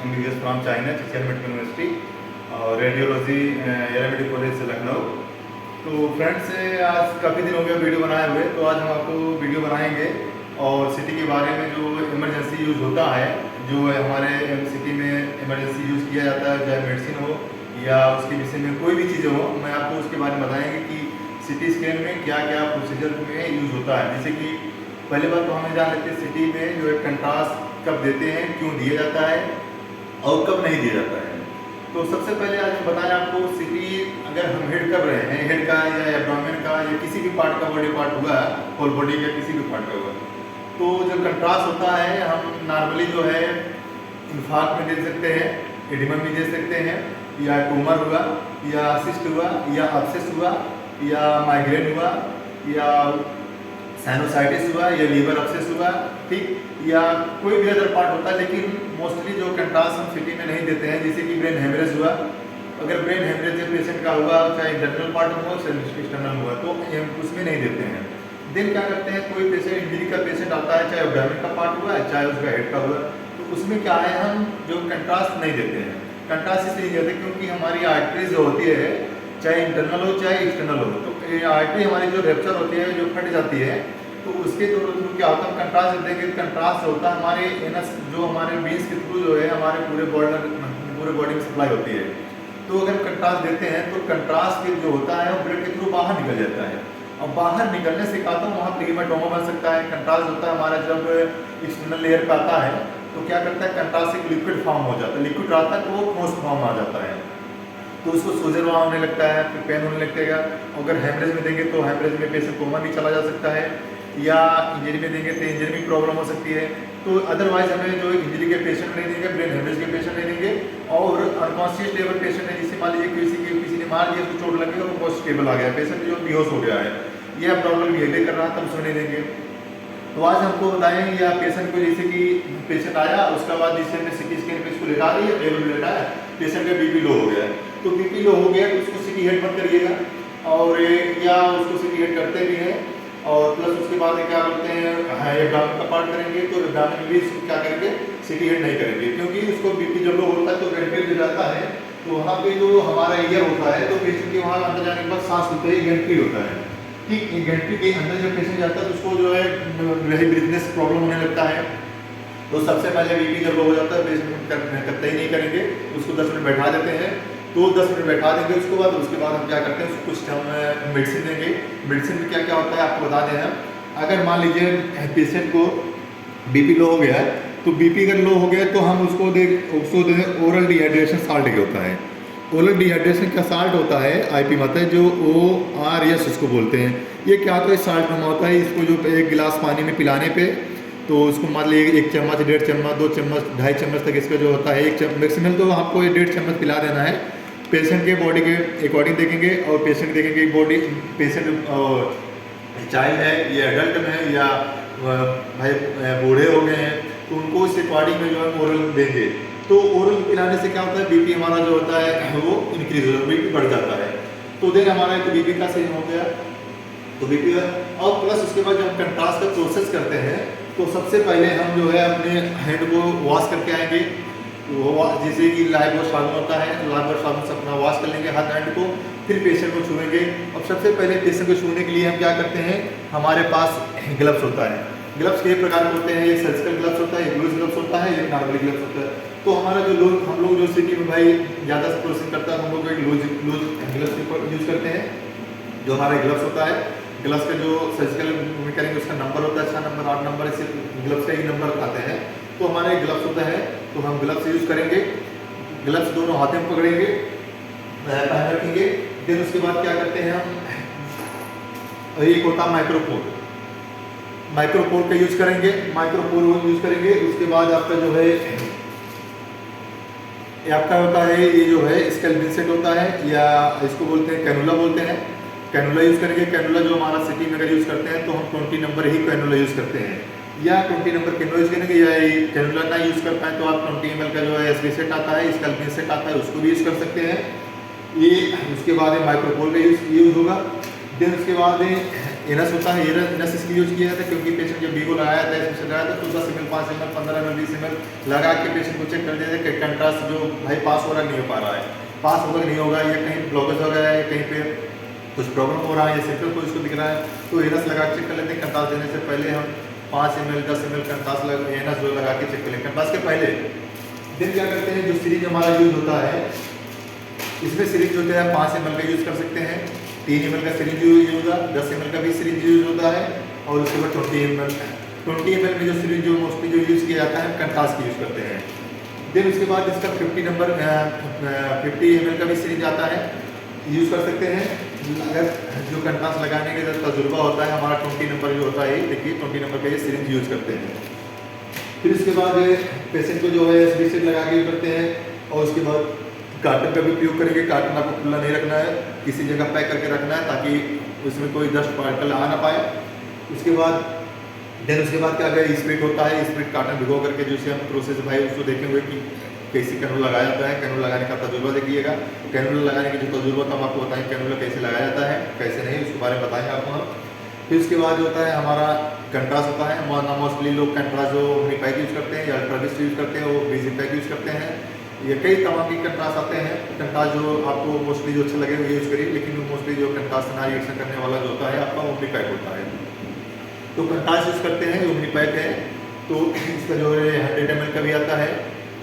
MBBS from China, चिचिया medical university और radiology एयरमेडिकल college से लखनऊ। तो फ्रेंड्स, आज काफ़ी दिन हो गया वीडियो बनाए हुए, तो आज हम आपको वीडियो बनाएंगे और सिटी के बारे में जो इमरजेंसी यूज़ होता है, जो हमारे सिटी में इमरजेंसी यूज़ किया जाता है, चाहे मेडिसिन हो या उसके विषय में कोई भी चीज़ें हो, मैं आपको उसके बारे में बताएंगे कि सिटी स्कैन में क्या क्या प्रोसीजर में यूज़ होता है। जैसे कि पहली बात तो हमें जान लेते हैं सिटी में जो है कंट्रास्ट कब देते हैं, क्यों दिया जाता है और कब नहीं दिया जाता है। तो सबसे पहले आज हम बताएं आपको सिटी, अगर हम हेड कर रहे हैं, हेड का या एब्डोमेन का या किसी भी पार्ट का बॉडी पार्ट हुआ, होल बॉडी का किसी भी पार्ट का हुआ, तो जो कंट्रास्ट होता है हम नॉर्मली जो है इन्फार्क्ट में दे सकते हैं, एडिमा में दे सकते हैं, या ट्यूमर हुआ या सिस्ट हुआ या अब्सेस हुआ या माइग्रेन हुआ या साइनोसाइटिस हुआ या लीवर अब्सेस हुआ, ठीक, या कोई भी अदर पार्ट होता है। लेकिन मोस्टली जो कंट्रास्ट हम सिटी में नहीं देते हैं, जैसे कि ब्रेन हेमरेज हुआ, अगर ब्रेन हेमरेज पेशेंट का हुआ, चाहे इंटरनल पार्ट हुआ चाहे एक्सटर्नल हुआ, तो उसमें नहीं देते हैं। देन क्या करते हैं, कोई पेशेंट इंजरी का पेशेंट आता है, चाहे एब्डोमेन का पार्ट हुआ है चाहे उसका हेड का हुआ, तो उसमें क्या है, हम जो कंट्रास्ट नहीं देते हैं। कंट्रास्ट इसलिए नहीं देते क्योंकि हमारी आर्टरी जो होती है, चाहे इंटरनल हो चाहे एक्सटर्नल हो, तो आर्टरी हमारी जो रेप्चर होती है, जो फट जाती है, तो उसके थ्रू क्या होता है, कंट्रास्ट देंगे। कंट्रास्ट होता है हमारे एनस, जो हमारे वेन्स के थ्रू जो है हमारे पूरे बॉडी में सप्लाई होती है। तो अगर कंट्रास्ट देते हैं तो कंट्रास्ट जो होता है वो ब्लड के थ्रू बाहर निकल जाता है, और बाहर निकलने से कहता हूँ वहाँ पे हेमाटोमा बन सकता है। कंट्रास्ट होता है हमारा जब एक्सटर्नल लेयर पे आता है तो क्या करता है, कंट्रास्ट एक लिक्विड फॉर्म हो जाता है, लिक्विड आता है तो वो ठोस फॉर्म आ जाता है, तो उसको सूजन वहाँ होने लगता है, फिर पेन होने लगेगा। अगर हेमरेज में देंगे तो हेमरेज में पेशेंट कोमा भी चला जा सकता है, या इंजरी में देंगे तो इंजरी में प्रॉब्लम हो सकती है। तो अदरवाइज हमें जो इंजरी के पेशेंट नहीं देंगे, ब्रेन हेमरेज के पेशेंट नहीं देंगे, और अनकॉन्शियस लेवल पेशेंट है, जिससे मान लीजिए किसी ने मार दिया, उसको चोट लगेगा, वो बहुत स्टेबल आ गया पेशेंट, जो बेहोश हो गया है, यह प्रॉब्लम बिहेवियर कर रहा था, उसमें नहीं देंगे। तो आज हमको बताएं, या पेशेंट को जैसे कि पेशेंट आया, उसके बाद जिससे हमने सिटी स्कैन पे इसको लेटा दी है, टेबल में लेटाया, पेशेंट का बीपी लो हो गया है, तो बीपी लो हो गया तो उसको सिटी हेड मत करिएगा, और या उसको सिटी हेड करते भी हैं, और प्लस उसके बाद क्या बोलते हैं, एब्डोमेन का पार्ट करेंगे, तो एब्डोमेन में भी क्या करेंगे, सिटी हेड नहीं करेंगे, क्योंकि उसको बीपी जब लो होता है तो वेंटिलेट हो जाता है, तो वहाँ पे जो हमारा ईयर होता है, तो पेशेंट के वहाँ अंदर जाने के बाद सांस होता है, वेंटिलेट होता है, ठीक। वेंटिलेट के अंदर जब पेशेंट जाता है तो उसको जो है वही ब्रीथनेस प्रॉब्लम होने लगता है। तो सबसे पहले बीपी जब लो हो जाता है, पेशेंट कतई नहीं करेंगे, उसको 10 मिनट बैठा देते हैं, तो 10 मिनट बैठा देंगे। उसके बाद हम क्या करते हैं, उसको कुछ हम मेडिसिन देंगे। मेडिसिन में क्या क्या होता है आपको बता दें हम। अगर मान लीजिए पेशेंट को बीपी लो हो गया है, तो बीपी अगर लो हो गया तो हम उसको दें ओरल डिहाइड्रेशन साल्ट के होता है। ओरल डिहाइड्रेशन का साल्ट होता है आईपी मत है, जो ORS उसको बोलते हैं। ये क्या होता है, साल्ट नमा होता है, इसको जो एक गिलास पानी में पिलाने पे, तो उसको मान लीजिए 1 चम्मच, 1.5 चम्मच, 2 चम्मच, 2.5 चम्मच तक इसका जो होता है, 1 मैक्सिमम तो आपको 1.5 चम्मच पिला देना है। पेशेंट के बॉडी के अकॉर्डिंग देखेंगे, और पेशेंट देखेंगे बॉडी, पेशेंट चाइल्ड है या एडल्ट में है या भाई बूढ़े हो गए हैं, तो उनको इस अकॉर्डिंग में जो है ओरल देंगे। तो ओरल पिलाने से क्या होता है, बीपी हमारा जो होता है वो इंक्रीज हो जाता है, बीपी बढ़ जाता है। तो देन हमारा एक बीपी का सही हो गया, तो बीपी, और प्लस उसके बाद जब कंट्रास्ट का प्रोसेस करते हैं तो सबसे पहले हम जो है अपने हैंड को वॉश करके आएंगे। वो जैसे कि लाइव वॉश साबुन होता है, तो लाइव वॉश साबुन से अपना वॉश कर लेंगे हाथ हैंड को, फिर पेशेंट को छूएंगे। और सबसे पहले पेशेंट को छूने के लिए हम क्या करते हैं, हमारे पास ग्लव्स होता है। ग्लव्स कई प्रकार के होते हैं, एक सर्जिकल ग्लव्स होता है, एक लूज ग्लव्स होता है, एक नॉर्मल ग्लव्स होता है। तो हमारा जो हम लोग जो सिटी में भाई ज़्यादा से प्रोसेस करता है, हम लोग एक लूज ग्लव्स यूज़ करते हैं। जो हमारा ग्लव्स होता है, ग्लव्स का जो सर्जिकल में करेंगे उसका नंबर होता है 6 नंबर, 8 नंबर, इसे ग्लव्स का ही नंबर आते हैं। तो हमारे ग्लव्स होता है, तो हम ग्लव्स यूज़ करेंगे। ग्लव्स दोनों हाथों में पकड़ेंगे, पहन रखेंगे। देन उसके बाद क्या करते हैं हम, एक होता है माइक्रोपोर, माइक्रोपोर का यूज़ करेंगे, माइक्रोपोर यूज़ करेंगे। उसके बाद आपका जो है आपका होता है, ये जो है स्कैल्प इंसेट होता है, या इसको बोलते हैं कैनुला बोलते हैं, कैनुला यूज़ करेंगे। कैनुला जो हमारा सिटी में अगर यूज़ करते हैं तो हम 20 नंबर ही कैनुला यूज़ करते हैं, या 20 नंबर कैनुला यूज़ करेंगे, या कैनुला ना यूज़ कर पाए तो आप 20 ml का जो है एसबी सेट आता है, स्कैल्प इंसेट आता है, उसको भी यूज़ कर सकते हैं। ये उसके बाद माइक्रोपोर का यूज़ होगा। देन उसके बाद एनस होता है, एनस इसलिए यूज किया जाता है क्योंकि पेशेंट जब वीगो लगाया था, इसमें लगाया था तो 10 ml 5 ml 15 ml 20 ml लगा के पेशेंट को चेक कर दिया कि कंट्रास्ट जो भाई पास हो रहा नहीं हो पा रहा है, पास होगा नहीं होगा, या कहीं ब्लॉकेज हो गया है, कहीं पे कुछ प्रॉब्लम हो रहा है या सिम्टम को इसको दिख रहा है, तो एनस लगा के चेक कर लेते हैं। कंट्रास्ट देने से पहले हम 5 ml 10 ml कंट्रास्ट एनस जो लगा के चेक कर लें। कंट्रास्ट के पहले दिन क्या करते हैं, जो सीरीज हमारा यूज होता है इसमें सीरीज होता है 5 ml का यूज़ कर सकते हैं, 3 ml का सीरीज यूज होगा, 10 ml का भी सीरीज यूज होता है, और उसके बाद 20 ml में जो सीरीज जो मोस्टली जो यूज़ किया जाता है कंट्रास्ट की यूज़ करते हैं। देन उसके बाद इसका 50 ml का भी सीरीज आता है, यूज़ कर सकते हैं। अगर जो कंट्रास्ट लगाने का तजुर्बा होता है हमारा 20 नंबर जो होता है, देखिए 20 नंबर का ये सीरीज यूज़ करते हैं। फिर उसके बाद पेशेंट को जो है SB लगा के यूज करते हैं, और उसके बाद कार्टन का भी उपयोग करेंगे। कार्टन आपको खुला नहीं रखना है, किसी जगह पैक करके रखना है ताकि उसमें कोई डस्ट पार्टिकल आ ना पाए। उसके बाद क्या अगर स्प्रिट होता है, स्प्रिट कार्टन भिगो करके जिसे हम प्रोसेस भाई उसको देखेंगे कि कैसे कैनुला लगाया जाता है, कैनुला लगाने का तजुर्बा देखिएगा। कैनुला लगाने की जो तजुर्बा था हम आपको बताएं, कैनुला कैसे लगाया जाता है कैसे नहीं उसके बारे में बताएंगे आपको हम। फिर उसके बाद जो होता है हमारा कंट्रास्ट होता है। मोस्टली लोग कंट्रास्ट जो ओमनी पैक यूज़ करते हैं या अल्ट्राविस्ट यूज़ करते हैं, वो बीजी पैक यूज़ करते हैं। ये कई तमाम के कंट्रास्ट आते हैं। कंट्रास्ट जो आपको मोस्टली जो अच्छा लगे वो यूज़ करिए, लेकिन मोस्टली जो कंट्रास्ट ना रिएक्शन करने वाला जो होता है आपका ओमनी पैक होता है, तो कंट्रास्ट यूज़ करते हैं। ओमनी पैक है तो इसका जो है 100 ml का भी आता है,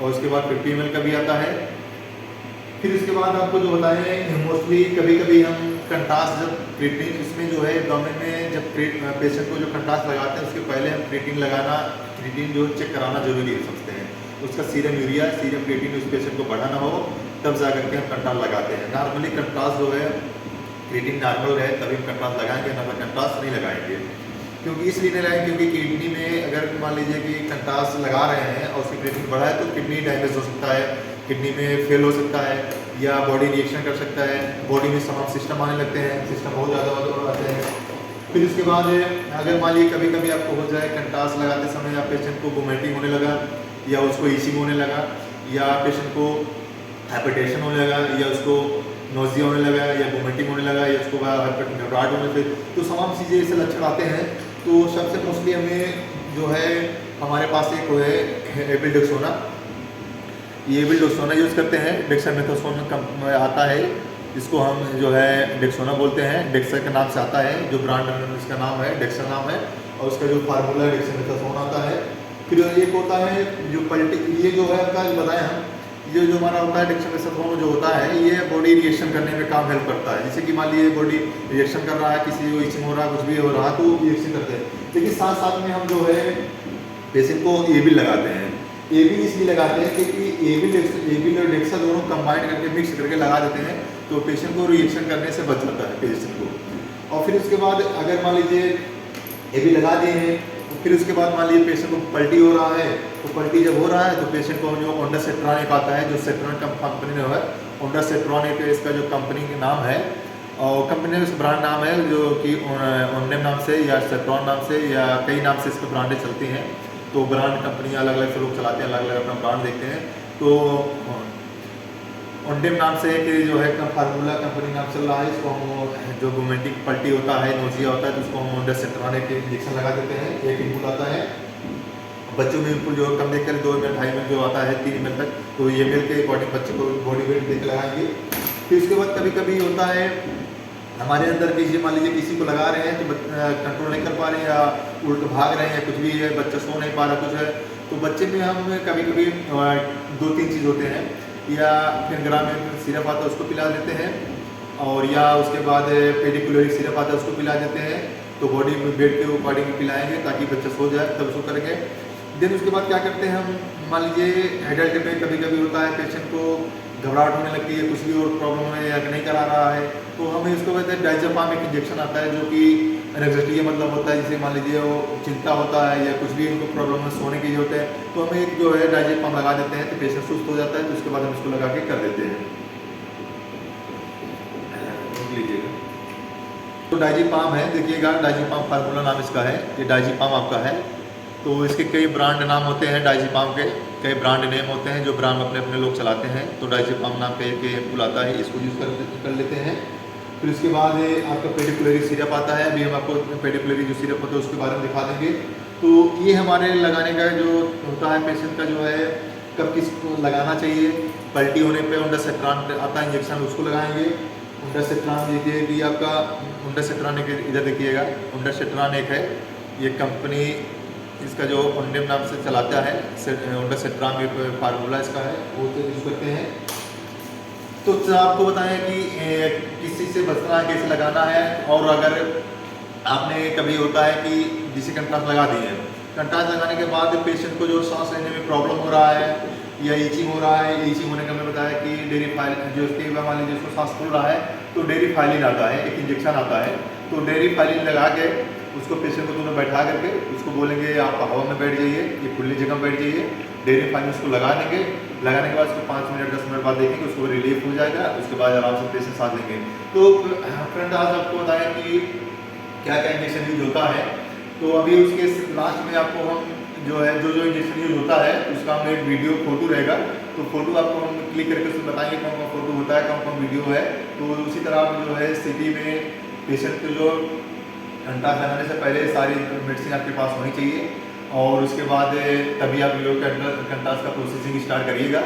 और उसके बाद 50 ml का भी आता है। फिर उसके बाद आपको जो बताएं, मोस्टली कभी कभी हम कंट्रास्ट जब क्रिएटिन इसमें जो है गवर्नमेंट में जब पेशेंट को जो कंट्रास्ट लगाते हैं उसके पहले हम क्रिएटिन जो चेक कराना जरूरी है समझते हैं। उसका सीरम यूरिया सीरम क्रिएटिन उस पेशेंट को बढ़ाना हो तब जा करके हम कंट्रास्ट लगाते हैं। नॉर्मली कंट्रास्ट जो है क्रिएटिन नॉर्मल है तभी हम कंट्रास्ट लगाएंगे, ना कंट्रास्ट नहीं लगाएंगे। क्योंकि इसलिए नहीं लगाएंगे क्योंकि किडनी में अगर मान लीजिए कि कंट्रास्ट लगा रहे हैं और उसकी क्रिएटिन बढ़ा है तो किडनी डैमेज हो सकता है, किडनी में फेल हो सकता है, या बॉडी रिएक्शन कर सकता है, बॉडी में तमाम सिस्टम आने लगते हैं, सिस्टम बहुत ज़्यादा आते हैं। फिर उसके बाद अगर मान लीजिए कभी कभी आपको हो जाए कंट्रास्ट लगाते समय या पेशेंट को वोमिटिंग होने लगा, या उसको ईचिंग होने लगा, या पेशेंट को हाइपरटेंशन होने लगा, या उसको नोजिया होने लगा, या वोमिटिंग होने लगा, या उसको घबराहट होने से, तो तमाम चीज़ें ऐसे लक्षण आते हैं। तो सबसे मोस्टली हमें जो है हमारे पास एक वो है एबिल्डेक्सोना, ये एबिल्डेक्सोना यूज़ करते हैं। डेक्सामेथासोन आता है, इसको हम जो है डेक्सोना बोलते हैं, डेक्सा के नाम से आता है, जो ब्रांड इसका नाम है डेक्सा नाम है, और उसका जो फार्मूला डेक्सामेथासोन आता है। फिर एक होता है जो ये जो है आपका बताएं हम, ये जो हमारा होता है डेक्सामेथासोन जो होता है ये बॉडी रिएक्शन करने में काम हेल्प करता है। जैसे कि मान लीजिए बॉडी रिएक्शन कर रहा है, किसी को इचिंग हो रहा है, कुछ भी हो रहा है तो रिएक्शन करते हैं। लेकिन साथ साथ में हम जो है पेशेंट को एबिल लगाते हैं। एबिल इसलिए लगाते हैं क्योंकि एबिल और डेक्सा दोनों कंबाइन करके मिक्स करके लगा देते हैं तो पेशेंट को रिएक्शन करने से बच जाता है पेशेंट को। और फिर उसके बाद अगर मान लीजिए एबिल लगा दिए हैं, फिर उसके बाद मान लीजिए पेशेंट को पल्टी हो रहा है, तो पल्टी जब हो रहा है तो पेशेंट को जो ओंडासेट्रॉन एक आता है, जो सेट्रॉन कंपनी में है, ओंडासेट्रॉन एक इसका जो कंपनी का नाम है, और कंपनी का ब्रांड नाम है जो कि ओंडेम नाम से या सेट्रॉन नाम से या कई नाम से इसके ब्रांडें चलती हैं। तो ब्रांड कंपनियाँ अलग अलग से लोग चलाते हैं, अलग अलग अपना ब्रांड देखते हैं। तो ओंडेम नाम से कि जो है फार्मूला कंपनी नाम चल रहा है, इसको हम जो वोमिटिंग पल्टी होता है, नोजिया होता है, तो उसको हम ओंडासेट्रॉन एक इंजेक्शन लगा देते हैं। एक इनपुट आता है बच्चों में, इनपुट जो कम देखकर 2 ml 2.5 ml जो आता है 3 ml तक, तो ये ml के अकॉर्डिंग बच्चे को बॉडी वेट देकर लगाएंगे। फिर उसके बाद कभी कभी होता है हमारे अंदर किसी मान लीजिए किसी को लगा रहे हैं तो कंट्रोल नहीं कर पा रहे हैं, या उल्ट भाग रहे हैं, या कुछ भी है, बच्चा सो नहीं पा रहा कुछ है, तो बच्चे में हम कभी कभी 2-3 चीज़ होते हैं, या फिर ग्राम में सिरप आता है उसको पिला देते हैं, और या उसके बाद पेडिकुलरिक सिरप आता है उसको पिला देते हैं। तो बॉडी में बेड के अकॉर्डिंग पिलाएंगे ताकि बच्चा सो जाए, तब सो करेंगे। देन उसके बाद क्या करते हैं हम, मान लीजिए एडल्ट में कभी कभी होता है पेशेंट को घबराहट होने लगती है, कुछ भी और प्रॉब्लम है या नहीं करा रहा है, तो हमें इसको कहते हैं डाइज़ेपाम एक इंजेक्शन आता है जो कि एनेक्सिटी मतलब होता है। जैसे मान लीजिए वो चिंता होता है या कुछ भी उनको प्रॉब्लम है, सोने की होते हैं, तो हम एक जो है डाइज़ेपाम लगा देते हैं तो पेशेंट सुस्त हो जाता है, तो उसके बाद हम इसको लगा के कर देते हैं। लीजिएगा तो डाइज़ेपाम है, देखिएगा डाइज़ेपाम फार्मूला नाम इसका है, ये डाइज़ेपाम आपका है। तो इसके कई ब्रांड नाम होते हैं डाइज़ेपाम के, कई ब्रांड नेम होते हैं जो ब्रांड अपने अपने लोग चलाते हैं। तो डाइज़ेपाम नाम का एक एम्पूल आता है, इसको यूज़ कर लेते हैं। फिर उसके बाद आपका पेडिकुलरी सिरप आता है। अभी हम आपको पेडिकुलरी जो सिरप होता है उसके बारे में दिखा देंगे। तो ये हमारे लगाने का जो होता है पेशेंट का जो है कब किसको लगाना चाहिए। पल्टी होने पे ओंडासेट्रान आता है इंजेक्शन, उसको लगाएंगे। ओंडासेट्रान देखिए कि आपका ओंडासेट्रान एक इधर देखिएगा, ओंडासेट्रान एक है, ये कंपनी इसका जो ओंडेम नाम से चलाता है, ओंडासेट्रान एक फार्मूला इसका है, वो तो यूज़ करते हैं। तो आपको बताएं कि किस चीज़ से बचना है, कैसे लगाना है। और अगर आपने कभी होता है कि जिसे कंट्रास्ट लगा दिए, कंट्रास्ट लगाने के बाद पेशेंट को जो सांस लेने में प्रॉब्लम हो रहा है या ईचिंग हो रहा है, ईचिंग होने का मैं बताया कि डेरिफाइलिन जो उसके मान लीजिए जिसको सांस फूल रहा है तो डेरिफाइलिन आता है, एक इंजेक्शन आता है। तो डेरिफाइलिन लगा के उसको पेशेंट को दोनों बैठा करके उसको बोलेंगे आप हवा में बैठ जाइए, ये खुली जगह में बैठ जाइए। डेरिफाइलिन उसको लगा देंगे, लगाने के बाद उसको 5 मिनट 10 मिनट बाद देखेंगे उसको रिलीफ हो जाएगा, उसके बाद आराम से पेशेंट साथ लेंगे। तो फ्रेंड आज आपको बताया कि क्या क्या इंजेक्शन यूज होता है। तो अभी उसके लास्ट में आपको हम जो है जो इंजेक्शन यूज होता है उसका हम एक वीडियो फोटो रहेगा, तो फोटो आपको हम क्लिक करके उसमें बताएंगे कौन कौन फोटो होता है, कौन कौन वीडियो है। तो उसी तरह आप जो है सिटी में पेशेंट को जो कंट्रास्ट लगाने से पहले सारी मेडिसिन आपके पास होनी चाहिए और उसके बाद तभी आप जो कंट्रास्ट का प्रोसेसिंग स्टार्ट करिएगा,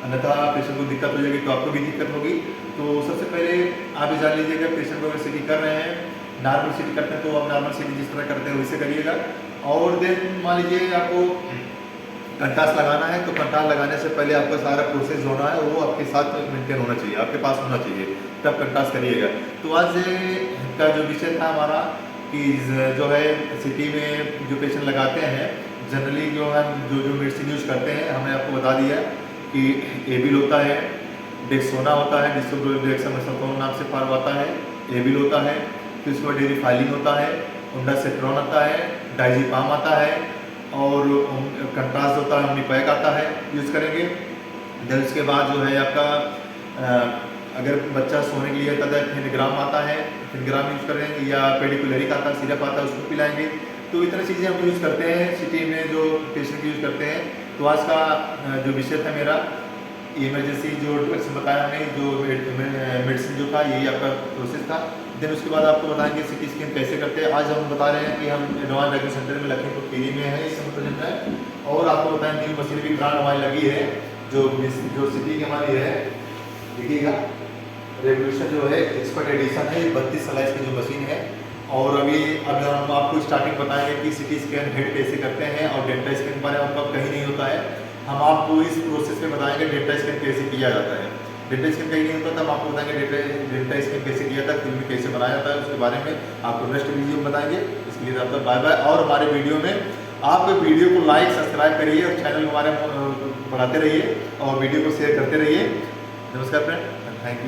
अन्यथा पेशेंट को दिक्कत हो जाएगी तो आपको भी दिक्कत होगी। तो सबसे पहले आप ये जान लीजिएगा पेशेंट को अगर सिटी कर रहे हैं, नॉर्मल सिटी करते हैं तो आप नॉर्मल सिटी जिस तरह करते हैं वैसे करिएगा। और देन मान लीजिए आपको कंट्रास्ट लगाना है तो कंट्रास्ट लगाने से पहले आपका सारा प्रोसेस होना है वो आपके साथ मेंटेन होना चाहिए, आपके पास होना चाहिए, तब कंट्रास्ट करिएगा। तो आज का जो विषय था हमारा कि जो है सिटी में जो पेशेंट लगाते हैं जनरली जो हम जो मेडिसिन यूज करते हैं हमने आपको बता दिया कि एबिल होता है, डेक्सोना होता है, डिसोप्रोडेक्सामेथासोन नाम से फार्म आता है, एबिल होता है, फिर उसके बाद डेरिफाइलिन होता है, ओंडासेट्रॉन आता है, डाइजिपाम आता है और कंट्रास्ट होता है, ओमनीपैक आता है, यूज़ करेंगे। देन उसके बाद जो है आपका अगर बच्चा सोने के लिए आता है फिनग्राम आता है, फिनग्राम यूज़ करेंगे या पेडिकुलरिक आता है सिरप आता है उसको पिलाएंगे। तो इतनी चीज़ें हम यूज़ करते हैं सिटी में जो पेशेंट यूज़ करते हैं। तो आज का जो विषय था मेरा इमरजेंसी जो ड्रग्स बताया हमने, जो मेडिसिन जो था यही आपका प्रोसेस था। देन उसके बाद आपको बताएंगे सिटी स्कैन कैसे करते हैं। आज हम बता रहे हैं कि हम एडवांस डायग्नोसिस सेंटर में लखीमपुर खीरी में है इस समय प्रेजेंट है। और आपको बताएं न्यू मशीन भी ब्रांड हमारी लगी है जो सिटी की हमारी है, देखिएगा रेवोल्यूशन जो है एक्सपर्ट एडिशन है, 32 स्लाइस की जो मशीन है। और अभी हम आपको स्टार्टिंग बताएंगे कि सिटी स्कैन हेड कैसे करते हैं और डेल्टा स्कैन के बारे में आपका कहीं नहीं होता है, हम आपको इस प्रोसेस में बताएंगे डेल्टा स्कैन कैसे किया जाता है। डेल्टा स्कैन कहीं नहीं होता था, हम आपको बताएंगे डेल्टा स्कैन कैसे किया जाता है, फिल्म कैसे बनाया जाता है, उसके बारे में आपको नेक्स्ट वीडियो में बताएंगे। इसके लिए आपका बाय बाय। और हमारे वीडियो में आप वीडियो को लाइक सब्सक्राइब करिए और चैनल को हमारे बढ़ाते रहिए और वीडियो को शेयर करते रहिए। नमस्कार फ्रेंड, थैंक यू।